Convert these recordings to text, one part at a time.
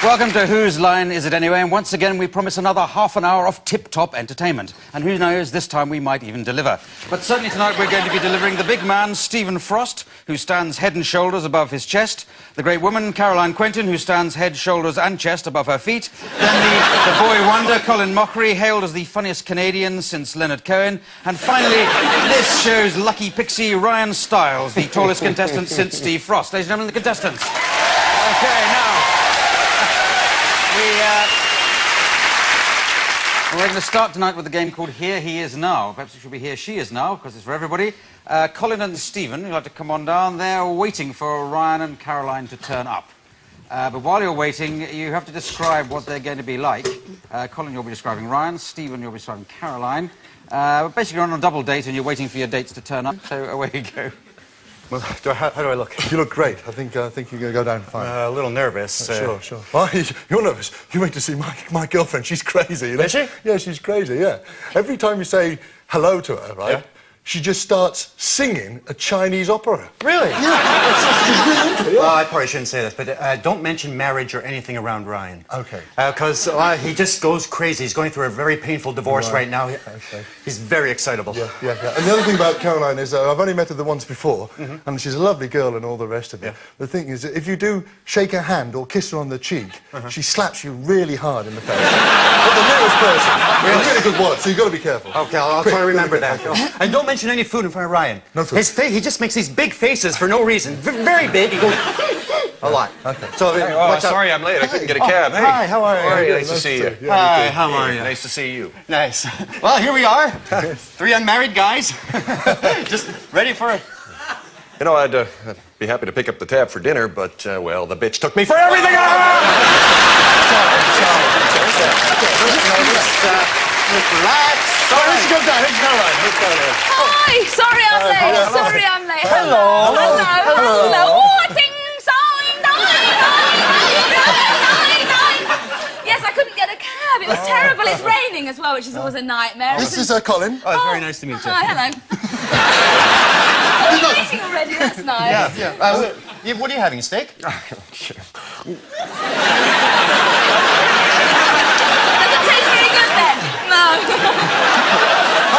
Welcome to Whose Line Is It Anyway? And once again, we promise another half an hour of tip-top entertainment. And who knows, this time we might even deliver. But certainly tonight we're going to be delivering the big man, Stephen Frost, who stands head and shoulders above his chest. The great woman, Caroline Quentin, who stands head, shoulders and chest above her feet. Then the boy wonder, Colin Mochrie, hailed as the funniest Canadian since Leonard Cohen. And finally, this show's lucky pixie, Ryan Stiles, the tallest contestant since Steve Frost. Ladies and gentlemen, the contestants. OK, now... We're going to start tonight with a game called Here He Is Now. Perhaps it should be Here She Is Now, because it's for everybody. Colin and Stephen, you'd like to come on down. They're waiting for Ryan and Caroline to turn up. But while you're waiting, you have to describe what they're going to be like. Colin, you'll be describing Ryan. Stephen, you'll be describing Caroline. Basically, you're on a double date and you're waiting for your dates to turn up. So away you go. Well, how do I look? You look great. I think you're going to go down fine. A little nervous. Sure. Well, you're nervous. You wait to see my girlfriend. She's crazy. You know? Is she? Yeah, she's crazy, yeah. Every time you say hello to her, right, yeah, she just starts singing a Chinese opera. Really? Yeah. She's really into it, yeah. Well, I probably shouldn't say this, but don't mention marriage or anything around Ryan. OK. Because he just goes crazy. He's going through a very painful divorce right now. OK. He's very excitable. Yeah. And the other thing about Caroline is I've only met her the once before, and she's a lovely girl and all the rest of it. Yeah. The thing is that if you do shake her hand or kiss her on the cheek, she slaps you really hard in the face. But the nearest person. Really? Really good watch, so you've got to be careful. OK, I'll try to remember that. Okay. And don't mention any food in front of Ryan. No food. His face, he just makes these big faces for no reason. Very big. He goes a lot. OK. So, hey, sorry I'm late. I couldn't get a cab. Hey. Hi, how are you? Nice to see you. Hi, how are you? Nice to see you. Nice. Well, here we are. Three unmarried guys. Just ready for it. You know, I'd be happy to pick up the tab for dinner, but, well, the bitch took me for everything. Relax. Let's go down. Let's go down. Hi. Sorry I'm late. Sorry I'm late. Hello. Yes, I couldn't get a cab. It was terrible. It's raining as well, which is always a nightmare. This is Colin. Oh, it's very nice to meet you. Hi, hello. Oh, you're eating already. That's nice. Yeah. What are you having? A steak? Sure. Doesn't taste very good then. No. I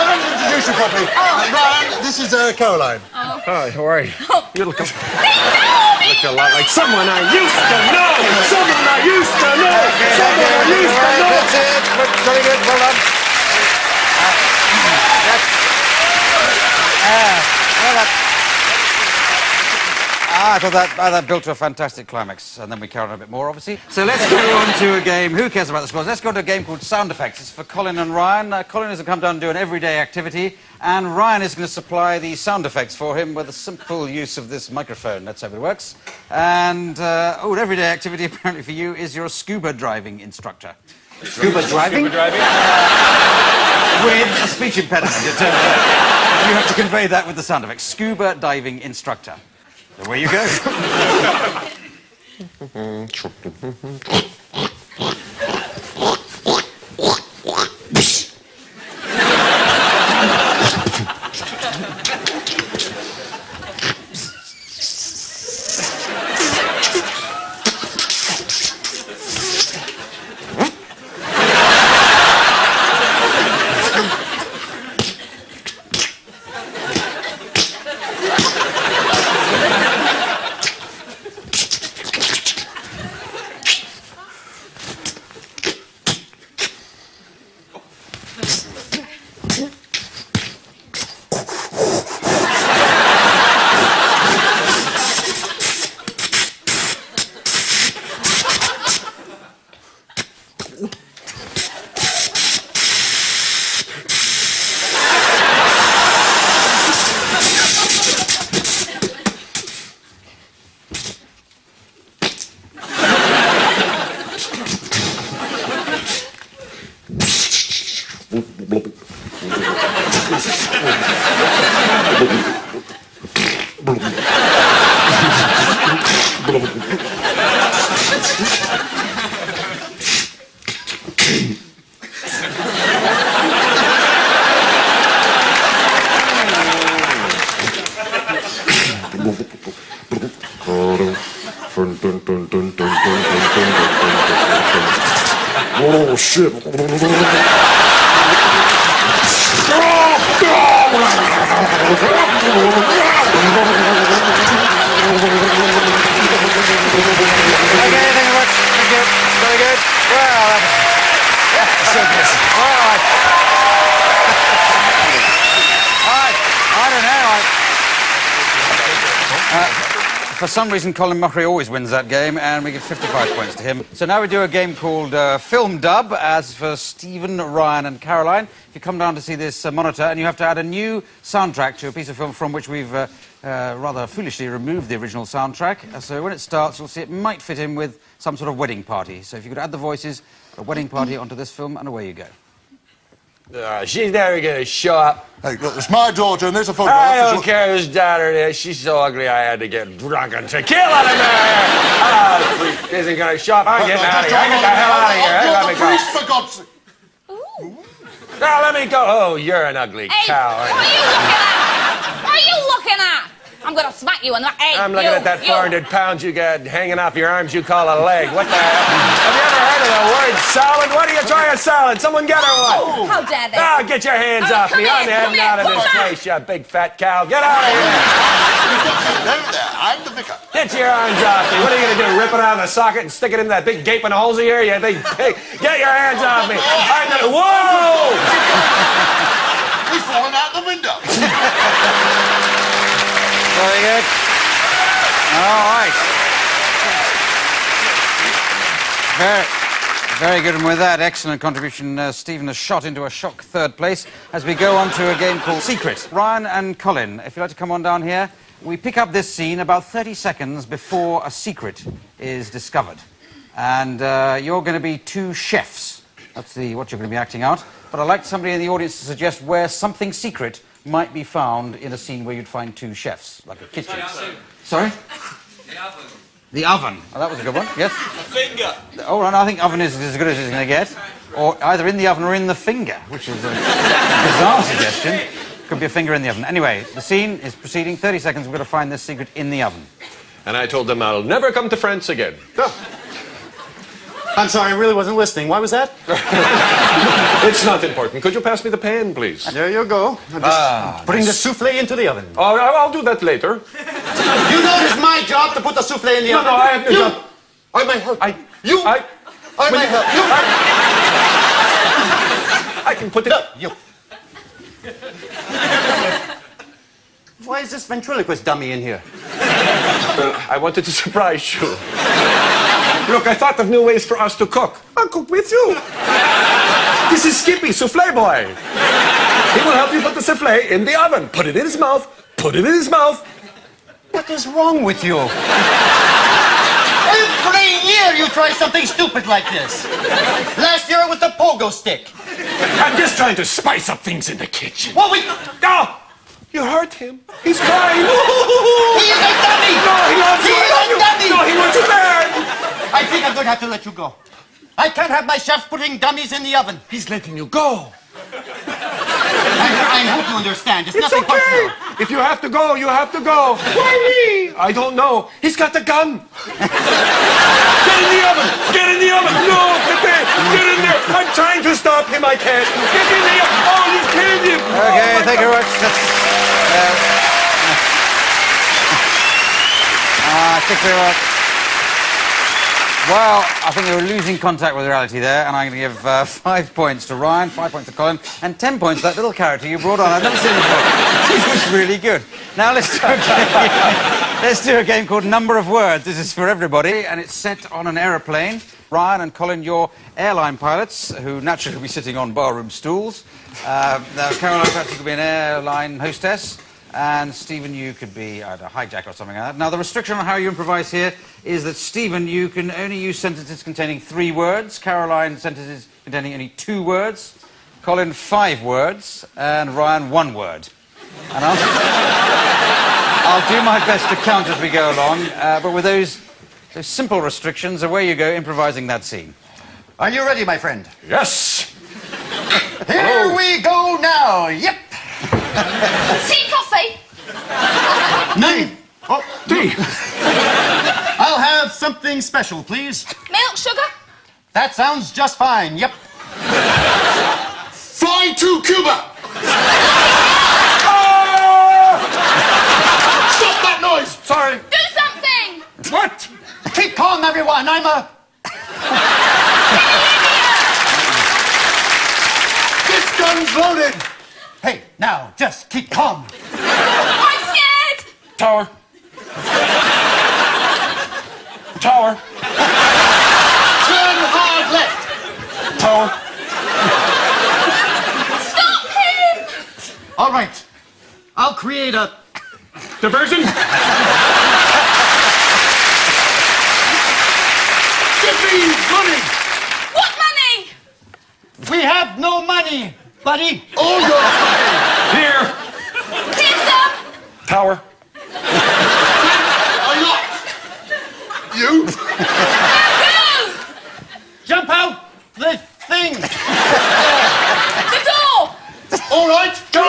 haven't introduced you properly. Ryan, this is Caroline. Hi, how are you? You look a Look lot like someone I used to know! Someone I used to know! Someone I used to know! That's it. Very good. Well done. I thought that built to a fantastic climax, and then we carried on a bit more, obviously. So let's go on to a game. Who cares about the scores? Let's go to a game called Sound Effects. It's for Colin and Ryan. Colin is going to come down and do an everyday activity, and Ryan is going to supply the sound effects for him with a simple use of this microphone. Let's hope it works. And, an everyday activity apparently for you is you're a scuba driving instructor. Scuba driving? With a speech impediment, it turns out. You have to convey that with the sound effects. Scuba diving instructor. Away you go. Oh, shit. Okay, thank you very much. Thank you. Very good. Well, that was... so good. All right. I don't know. For some reason, Colin Mochrie always wins that game, and we give 55 points to him. So now we do a game called Film Dub, as for Stephen, Ryan and Caroline. If you come down to see this monitor, and you have to add a new soundtrack to a piece of film from which we've rather foolishly removed the original soundtrack. So when it starts, you'll see it might fit in with some sort of wedding party. So if you could add the voices of a wedding party onto this film, and away you go. She's never gonna show up. Hey, look, it's my daughter, and there's a photograph. I don't care whose daughter it is. She's so ugly I had to get drunk and tequila to marry her. Ah, freak isn't gonna show up. I'm getting out of here. I get the hell out of here. Let me go. For God's sake. Now let me go. Oh, you're an ugly cow. What are you looking at? What are you looking at? I'm gonna smack you in the... Hey, I'm looking at that 400 pounds you got hanging off your arms you call a leg. What the hell? Have you ever heard of the word salad? What are you trying a salad? Someone get her one. How dare they? Ah, get your hands off come me. I'm here, heading come out of here, this come on. place, you big fat cow. Get out of here. I'm the vicar. Get your arms off me. What are you going to do, rip it out of the socket and stick it in that big gaping holes of yours? You big pig. Get your hands off me. I'm going to... Whoa! He's falling out the window. Very good. All right. Very good, and with that excellent contribution, Stephen has shot into a shock third place as we go on to a game called Secret. Ryan and Colin, if you'd like to come on down here. We pick up this scene about 30 seconds before a secret is discovered. And you're going to be two chefs. That's what you're going to be acting out. But I'd like somebody in the audience to suggest where something secret might be found in a scene where you'd find two chefs, like a kitchen. Sorry? The oven. The oven. Oh, that was a good one, yes. The finger. Oh, right, I think oven is as good as it's going to get. Or either in the oven or in the finger, which is a bizarre suggestion. Could be a finger in the oven. Anyway, the scene is proceeding. 30 seconds, we've got to find this secret in the oven. And I told them I'll never come to France again. No. I'm sorry, I really wasn't listening. Why was that? It's not important. Could you pass me the pan, please? There you go. I'm just putting the souffle into the oven. Oh, I'll do that later. You know it's my job to put the souffle in the oven. No, I have no job. I may help. I may help. I can put it... No, you. Why is this ventriloquist dummy in here? I wanted to surprise you. Look, I thought of new ways for us to cook. I'll cook with you. This is Skippy, souffle boy. He will help you put the souffle in the oven. Put it in his mouth. Put it in his mouth. What is wrong with you? Every year you try something stupid like this. Last year it was the pogo stick. I'm just trying to spice up things in the kitchen. Well, we... Oh! You hurt him. He's crying. He is a dummy! No, he loves you. He is a dummy! No, he wants you bad. I think I'm going to have to let you go. I can't have my chef putting dummies in the oven. He's letting you go. I hope you understand. It's nothing okay. personal. If you have to go, you have to go. Why me? I don't know. He's got the gun. Get in the oven. Get in the oven. No, Pepe. Get in there. I'm trying to stop him. I can't. Get in there. Oh, he's killed him. Okay, thank you very much. I think we're... Well, I think they were losing contact with reality there, and I'm going to give 5 points to Ryan, 5 points to Colin, and 10 points to that little character you brought on. I've never seen him before. He was really good. Now let's do a game called Number of Words. This is for everybody, and it's set on an aeroplane. Ryan and Colin, you're airline pilots, who naturally will be sitting on barroom stools. Now, Caroline, perhaps you could be an airline hostess. And Stephen, you could be a hijacker or something like that. Now, the restriction on how you improvise here is that, Stephen, you can only use sentences containing 3 words. Caroline, sentences containing only 2 words. Colin, 5 words. And Ryan, 1 word. And I'll do my best to count as we go along. But with those simple restrictions, away you go, improvising that scene. Are you ready, my friend? Yes. Here we go now. Yep. Tea, coffee. Name. Oh, Tea. I'll have something special, please. Milk, sugar. That sounds just fine, yep. Fly to Cuba! Stop that noise! Sorry. Do something! What? Keep calm, everyone. I'm a... This gun's loaded! Hey, now, just keep calm. I'm scared! Tower. Tower. Turn hard left. Tower. Stop him! All right. I'll create a... Diversion. Give me money! What money? We have no money, buddy. All your money! Here. Here's some! Tower. Are you not? You? Jump out the thing. The door! All right, Go! go!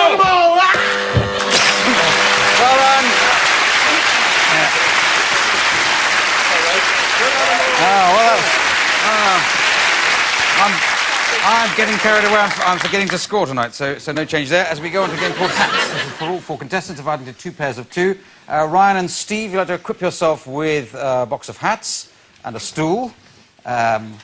Well done. I'm getting carried away. I'm forgetting to score tonight, so no change there. As we go on to a game called Hats, this is for all 4 contestants, divided into 2 pairs of 2. Ryan and Steve, you'll have to equip yourself with a box of hats and a stool, and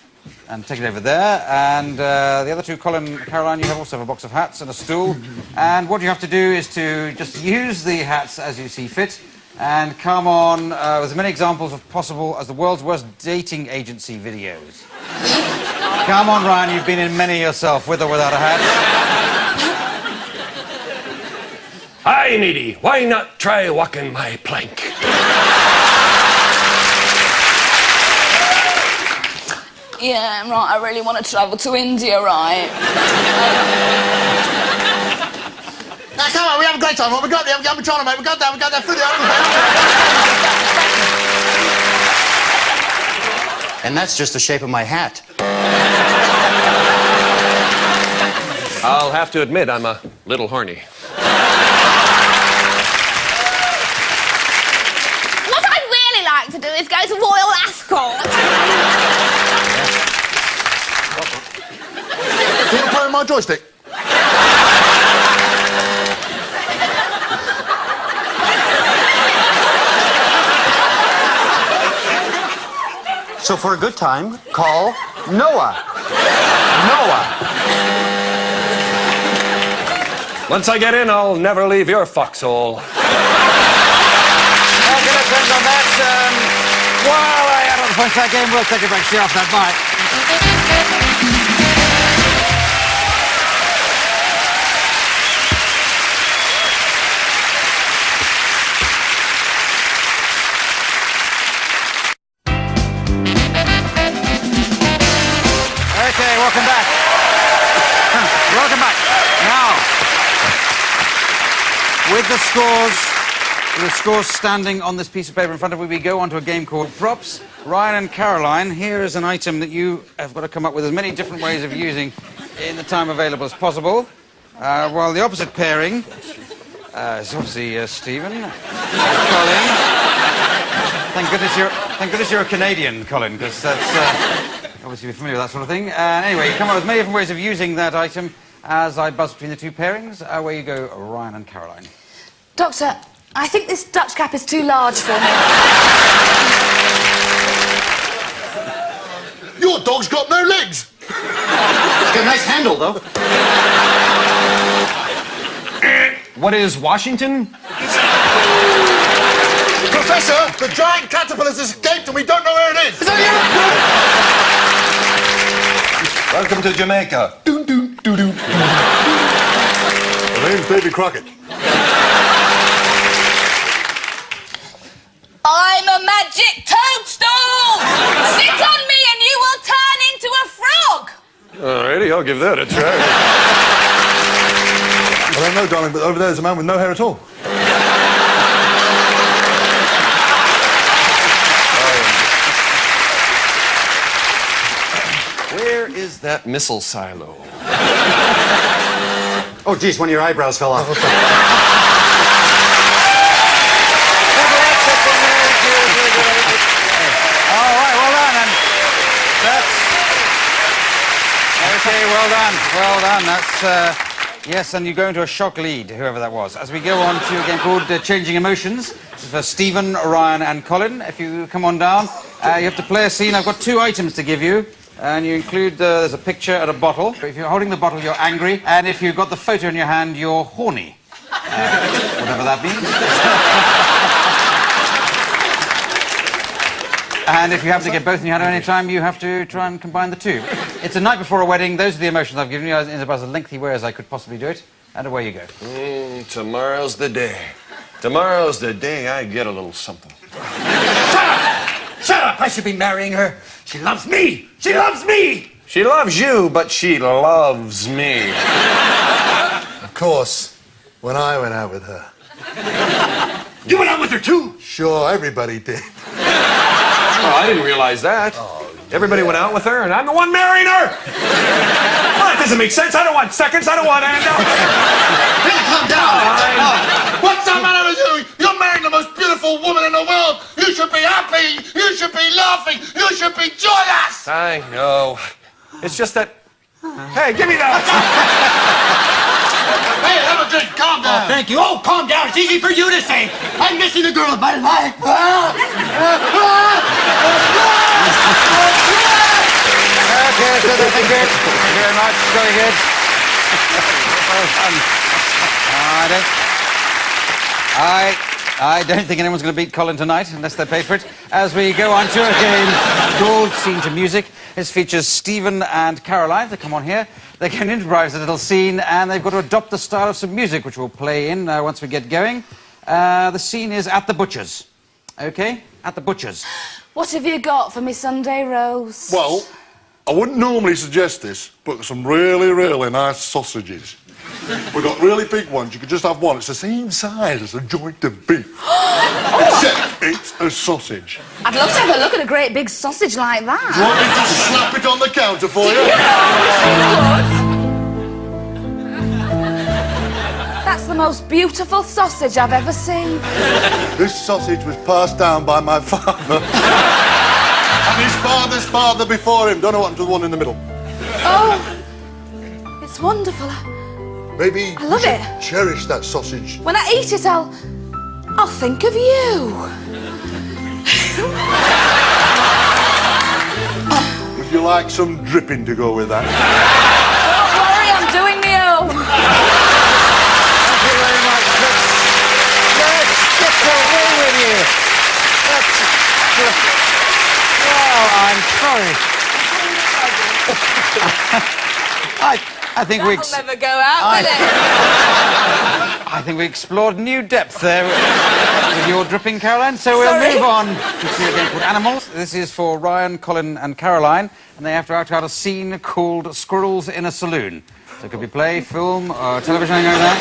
take it over there. And the other 2, Colin and Caroline, you also have a box of hats and a stool. And what you have to do is to just use the hats as you see fit, and come on with as many examples as possible as the world's worst dating agency videos. Come on, Ryan, you've been in many yourself, with or without a hat. Hi, Needy. Why not try walking my plank? Yeah, right, I really want to travel to India, right? Now, come on, we have a great time. What we got there? We got China, mate. We got that food there. And that's just the shape of my hat. I'll have to admit, I'm a little horny. What I'd really like to do is go to Royal Ascot. Can you play with my joystick? So for a good time, call Noah. Noah. Once I get in, I'll never leave your foxhole. Okay, let's end on that. While I add on the points to that game, we'll take a break. See you after that. Bye. Okay, welcome back. Welcome back. Now, with the scores standing on this piece of paper in front of me, we go on to a game called Props. Ryan and Caroline, here is an item that you have got to come up with as many different ways of using in the time available as possible. While the opposite pairing is obviously Stephen and Colin. Thank goodness you're a Canadian, Colin, because that's obviously you're familiar with that sort of thing. Anyway, you come up with many different ways of using that item as I buzz between the 2 pairings. Away you go, Ryan and Caroline. Doctor, I think this Dutch cap is too large for me. Your dog's got no legs! It's got a nice handle, though. What is Washington? Professor, the giant caterpillar's escaped and we don't know where it is! Is that you? Welcome to Jamaica. Doon, doon, doo, doo. My name's Davy Crockett. I'm a magic toadstool! Sit on me and you will turn into a frog! Alrighty, I'll give that a try. I don't know, darling, but over there's a man with no hair at all. Where is that missile silo? Oh, geez, one of your eyebrows fell off. All right, well done, and Okay, well done. Well done. That's, yes, and you go into a shock lead, whoever that was. As we go on to a game called Changing Emotions. This is for Stephen, Ryan and Colin. If you come on down, you have to play a scene. I've got 2 items to give you. And you include, there's a picture and a bottle. If you're holding the bottle, you're angry. And if you've got the photo in your hand, you're horny. Whatever that means. And if you happen to get both in your hand at any time, you have to try and combine the two. It's a night before a wedding. Those are the emotions I've given you in about as lengthy way as I could possibly do it. And away you go. Tomorrow's the day. Tomorrow's the day I get a little something. Shut up! Shut up! I should be marrying her. She loves me. She loves me. She loves you, but she loves me. Of course, when I went out with her. You went out with her too? Sure, everybody did. Oh, I didn't realize that. Everybody went out with her, and I'm the one marrying her. Well, that doesn't make sense. I don't want seconds. I don't want handouts. Calm down. What's the matter with you? You're marrying the most beautiful woman in the world. You should be happy. You should be laughing. You should be joyous. I know. It's just that... Hey, give me that. Hey, have a drink. Calm down. Thank you. Oh, calm down. It's easy for you to say. I'm missing the girl of my life. Okay, so that's good. Thank you very much. Very good. Well done. I don't think anyone's going to beat Colin tonight, unless they pay for it. As we go on to a game called Scene to Music. This features Stephen and Caroline. They come on here. They can improvise a little scene, and they've got to adopt the style of some music, which we'll play in once we get going. The scene is at the butcher's. Okay? At the butcher's. What have you got for me Sunday roast? Well, I wouldn't normally suggest this, but some really, really nice sausages. We've got really big ones. You could just have one. It's the same size as a joint of beef. Except it's a sausage. I'd love to have a look at a great big sausage like that. Do you want me to slap it on the counter for you? That's the most beautiful sausage I've ever seen. This sausage was passed down by my father. And his father's father before him. Don't know what happened to the one in the middle. Oh, it's wonderful. Maybe I love you should it. cherish that sausage. When I eat it, I'll think of you. Would you like some dripping to go with that? Don't worry, I'm doing me own. Thank you very much. Let's get away with you. Well, I'm sorry. I think we... That'll never go out, will it? I think we explored new depth there with your dripping, Caroline. So we'll move on to a game called Animals. This is for Ryan, Colin and Caroline, and they have to act out a scene called Squirrels in a Saloon. So it could be play, film, or television, anything like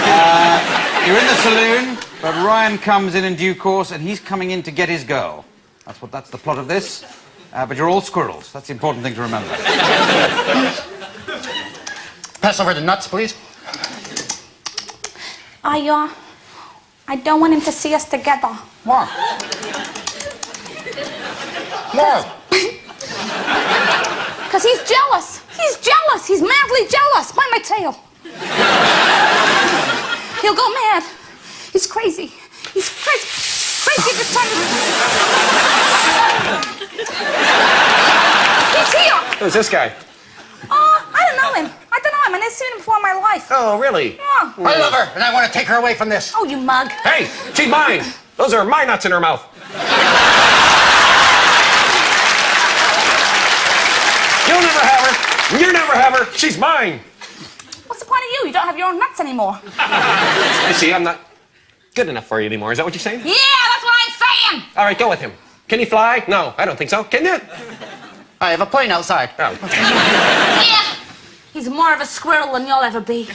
that. You're in the saloon, but Ryan comes in due course, and he's coming in to get his girl. That's the plot of this. But you're all squirrels. That's the important thing to remember. Pass over the nuts, please. I don't want him to see us together. Why? Why? Because he's jealous. He's jealous. He's madly jealous. By my tail. He'll go mad. He's crazy. He's crazy. Crazy this time. He's here. Who's this guy? I don't know him. I don't know him. I've never seen him before in my life. Oh, really? Yeah. I love her, and I want to take her away from this. Oh, you mug. Hey, she's mine. Those are my nuts in her mouth. You'll never have her. You never have her. She's mine. What's the point of you? You don't have your own nuts anymore. I see. I'm not good enough for you anymore. Is that what you're saying? Yeah, that's what I'm saying. All right, go with him. Can he fly? No, I don't think so. Can you? I have a plane outside. Oh. Yeah. He's more of a squirrel than you'll ever be. He's a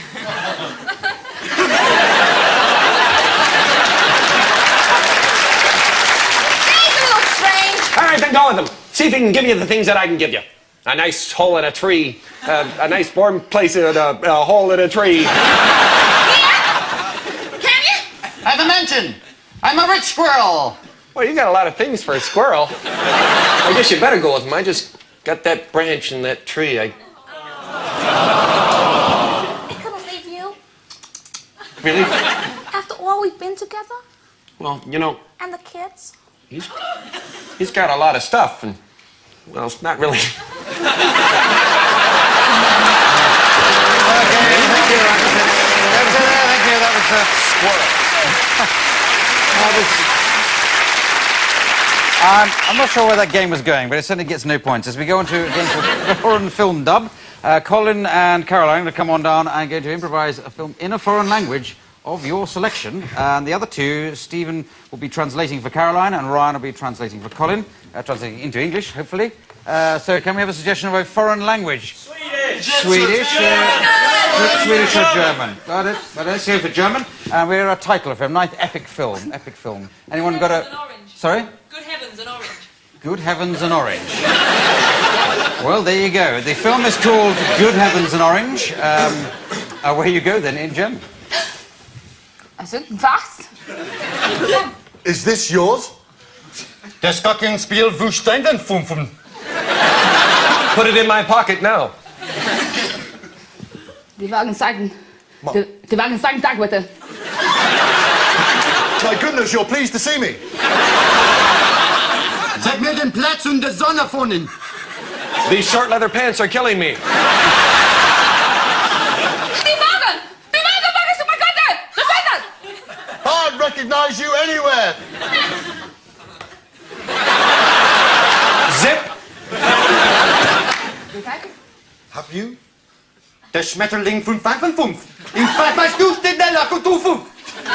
little strange. All right, then go with him. See if he can give you the things that I can give you. A nice hole in a tree. A nice warm place in a hole in a tree. Yeah? Can you? I have a mansion. I'm a rich squirrel. Well, you got a lot of things for a squirrel. I guess you better go with him. I just got that branch in that tree. I couldn't leave you. Really? After all we've been together. Well, you know, And the kids. he's got a lot of stuff, and, well, it's not really... Okay, thank you. Thank you. That was I'm not sure where that game was going, but it certainly gets no points. As we go on to a foreign film dub, Colin and Caroline will come on down and going to improvise a film in a foreign language of your selection. And the other two, Stephen will be translating for Caroline and Ryan will be translating for Colin, translating into English, hopefully. So can we have a suggestion of a foreign language? Swedish, Swedish or German? Got it. But let's go for German. And we're a title of a nice epic film. Epic film. Anyone got a? Sorry? Good heavens, an orange. Good Heavens and Orange. Well, there you go. The film is called Good Heavens and Orange. Away you go then in German. Also, was? Is this yours? Das Gockenspiel Wüstendenfumpfen. Put it in my pocket now. Die Wagen zeigen. Die Wagen zeigen, sag bitte. My goodness, you're pleased to see me. Zeig mir den Platz und die Sonne von Ihnen. These short leather pants are killing me. Die Wagen! Die Wagen, Wagen, super Gott! Das ist das! I'd recognize you anywhere. Zip! Have you? Der Schmetterling von 55. In fact, was tust du denn noch, du Fuf?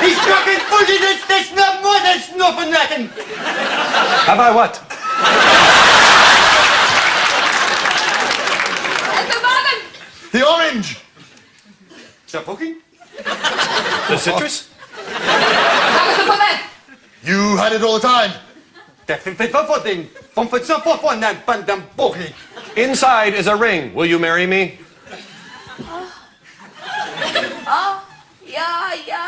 Ich trage in Fully das nur Monats nur von Nacken. Have I what? Also Wagen! The orange. Der Fucking? The citrus? Wagen, super Mann! You had it all the time. Der 55 Ding. Vom 55 von der Mochrie. Inside is a ring. Will you marry me? Ja, ja.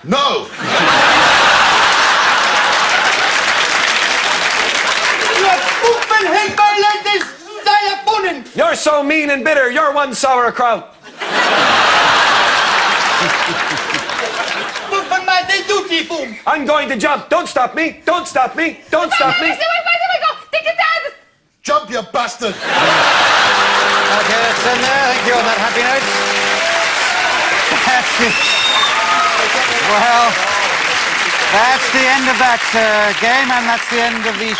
No. You're so mean and bitter. You're one sauerkraut. I'm going to jump. Don't stop me. Don't stop me. Don't stop me. Jump, you bastard. Okay, that's in there. Thank you on that happy note. That's the end of that game, and that's the end of the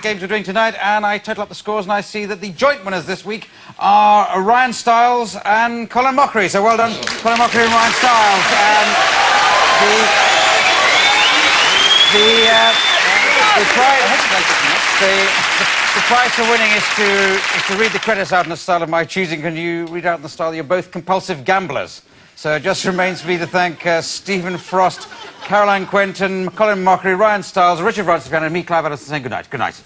games we're doing tonight. And I total up the scores, and I see that the joint winners this week are Ryan Stiles and Colin Mochrie. So well done, Colin Mochrie and Ryan Stiles. And the prize for winning is to read the credits out in the style of my choosing. Can you read out in the style? You're both compulsive gamblers. So it just remains for me to thank Stephen Frost, Caroline Quentin, Colin Mochrie, Ryan Stiles, Richard Runcipiano, and me, Clive Ellison, saying good night. Good night.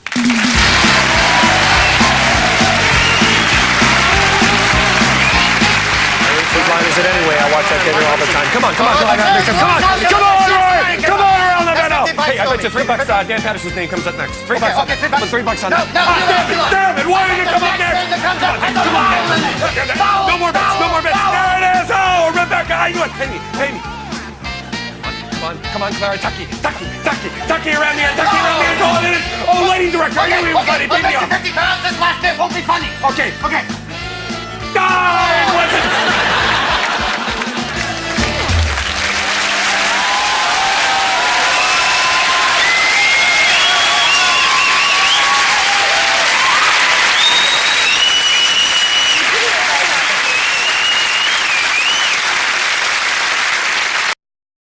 Whose line is it anyway? I watch that theater all the time. Come on, come on, come on, come on, Roy! Come on, around the bed. Hey, I bet you $3. Dan Patterson's name comes up next. $3. Okay, $3. $3 on that. Damn it! Why did it come up next? Come on! No more bets! No more bets! There it is! Oh, Rebecca, I knew it. Pay me, pay me. Come on, Clara. Tucky around the end. Tucky around the end. Go on in. Oh, lighting director. I knew he was funny. Pay me off. £50. This last bit won't be funny. Okay. Okay. Die!